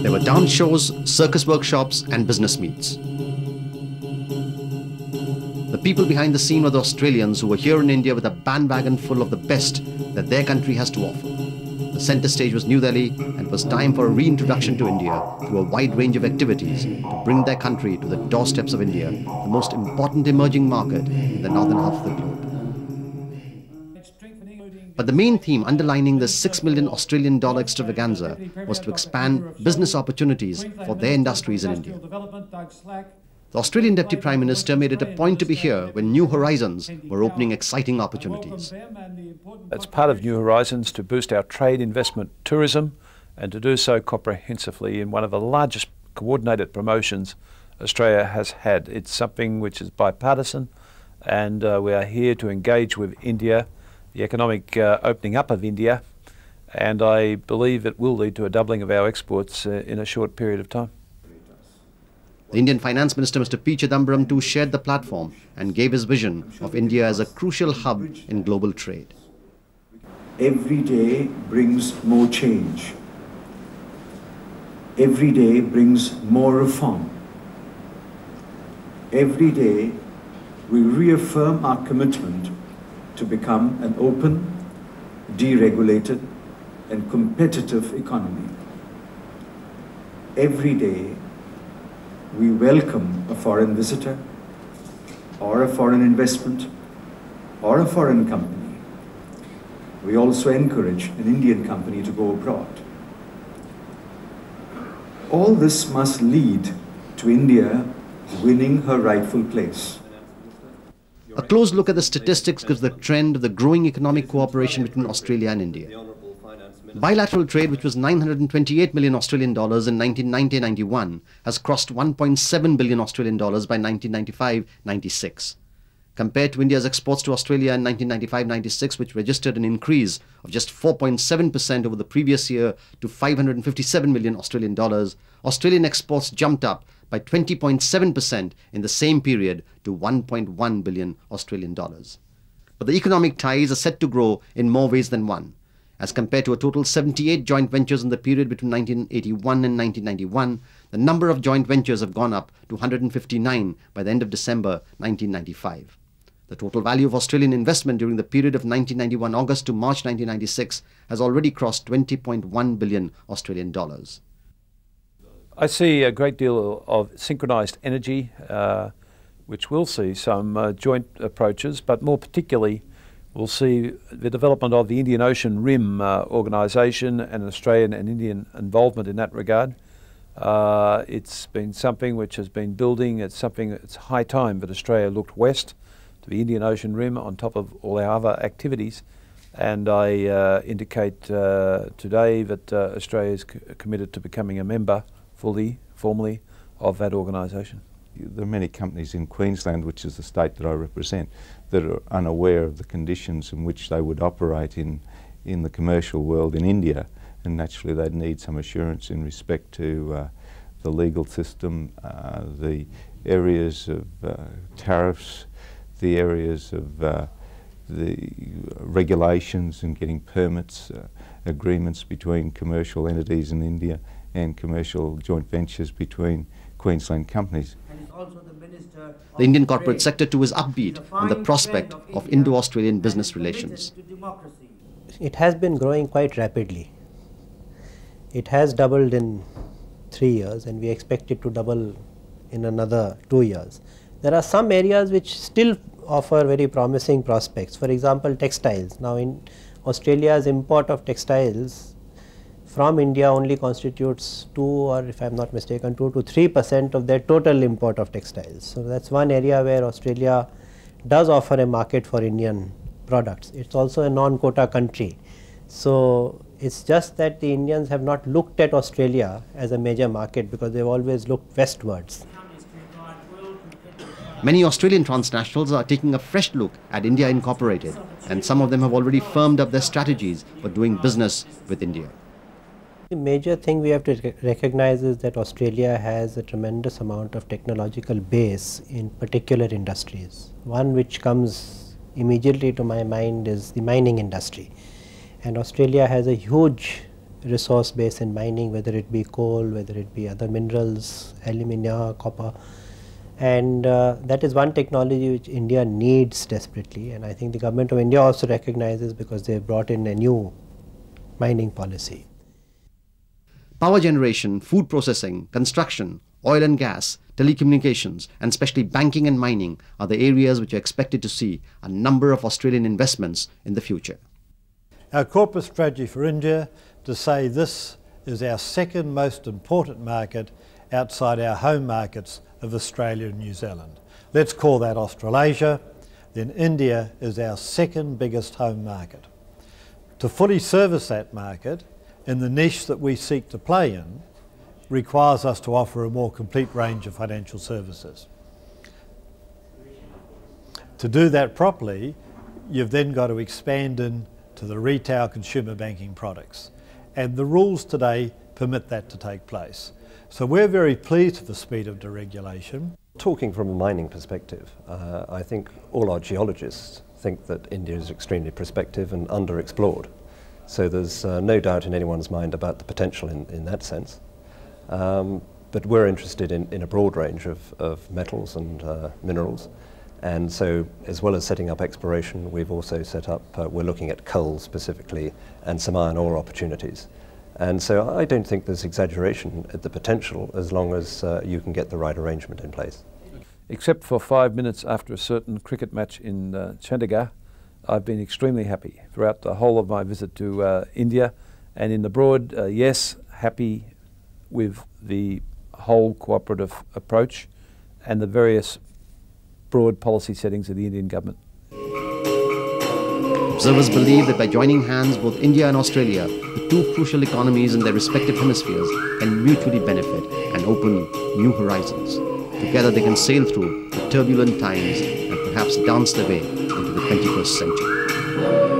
There were dance shows, circus workshops and business meets. The people behind the scene were the Australians who were here in India with a bandwagon full of the best that their country has to offer. The centre stage was New Delhi, and it was time for a reintroduction to India through a wide range of activities to bring their country to the doorsteps of India, the most important emerging market in the northern half of the globe. But the main theme underlining the $6 million Australian dollar extravaganza was to expand business opportunities for their industries in India. The Australian Deputy Prime Minister made it a point to be here when New Horizons were opening exciting opportunities. It's part of New Horizons to boost our trade, investment, tourism, and to do so comprehensively in one of the largest coordinated promotions Australia has had. It's something which is bipartisan, and we are here to engage with India, the economic opening up of India, and I believe it will lead to a doubling of our exports in a short period of time. The Indian Finance Minister, Mr. P. Chidambaram, too shared the platform and gave his vision of India as a crucial hub in global trade. Every day brings more change. Every day brings more reform. Every day we reaffirm our commitment to become an open, deregulated and competitive economy. Every day we welcome a foreign visitor, or a foreign investment, or a foreign company. We also encourage an Indian company to go abroad. All this must lead to India winning her rightful place. A close look at the statistics gives the trend of the growing economic cooperation between Australia and India. Bilateral trade, which was 928 million Australian dollars in 1990-91, has crossed 1.7 billion Australian dollars by 1995-96. Compared to India's exports to Australia in 1995-96, which registered an increase of just 4.7% over the previous year to 557 million Australian dollars, Australian exports jumped up by 20.7% in the same period to 1.1 billion Australian dollars. But the economic ties are set to grow in more ways than one. As compared to a total 78 joint ventures in the period between 1981 and 1991, the number of joint ventures have gone up to 159 by the end of December 1995. The total value of Australian investment during the period of 1991 August to March 1996 has already crossed 20.1 billion Australian dollars. I see a great deal of synchronised energy, which will see some joint approaches, but more particularly we'll see the development of the Indian Ocean Rim organisation and Australian and Indian involvement in that regard. It's been something which has been building. It's high time that Australia looked west to the Indian Ocean Rim on top of all our other activities. And I indicate today that Australia is committed to becoming a member formally of that organisation. There are many companies in Queensland, which is the state that I represent, that are unaware of the conditions in which they would operate in the commercial world in India, and naturally they'd need some assurance in respect to the legal system, the areas of tariffs, the areas of the regulations and getting permits, agreements between commercial entities in India and commercial joint ventures between Queensland companies. The Indian corporate sector too is upbeat on the prospect of Indo-Australian business relations. It has been growing quite rapidly. It has doubled in 3 years and we expect it to double in another 2 years. There are some areas which still offer very promising prospects. For example, textiles. Now in Australia's import of textiles from India only constitutes 2, or if I am not mistaken, 2 to 3% of their total import of textiles. So that's one area where Australia does offer a market for Indian products. It's also a non-quota country. So it's just that the Indians have not looked at Australia as a major market because they've always looked westwards. Many Australian transnationals are taking a fresh look at India Incorporated, and some of them have already firmed up their strategies for doing business with India. The major thing we have to recognize is that Australia has a tremendous amount of technological base in particular industries. One which comes immediately to my mind is the mining industry. And Australia has a huge resource base in mining, whether it be coal, whether it be other minerals, alumina, copper. And that is one technology which India needs desperately, and I think the government of India also recognizes, because they have brought in a new mining policy. Power generation, food processing, construction, oil and gas, telecommunications, and especially banking and mining are the areas which are expected to see a number of Australian investments in the future. Our corporate strategy for India to say this is our second most important market outside our home markets of Australia and New Zealand. Let's call that Australasia. Then India is our second biggest home market. To fully service that market in the niche that we seek to play in requires us to offer a more complete range of financial services. To do that properly, you've then got to expand into the retail consumer banking products. And the rules today permit that to take place. So we're very pleased with the speed of deregulation. Talking from a mining perspective, I think all our geologists think that India is extremely prospective and underexplored. So there's no doubt in anyone's mind about the potential in that sense. But we're interested in a broad range of metals and minerals. And so, as well as setting up exploration, we've also set up, we're looking at coal specifically and some iron ore opportunities. And so I don't think there's exaggeration at the potential as long as you can get the right arrangement in place. Except for 5 minutes after a certain cricket match in Chandigarh, I've been extremely happy throughout the whole of my visit to India. And in the broad, yes, happy with the whole cooperative approach and the various broad policy settings of the Indian government. Observers believe that by joining hands, both India and Australia, the two crucial economies in their respective hemispheres, can mutually benefit and open new horizons. Together they can sail through the turbulent times and perhaps dance their way into the 21st century.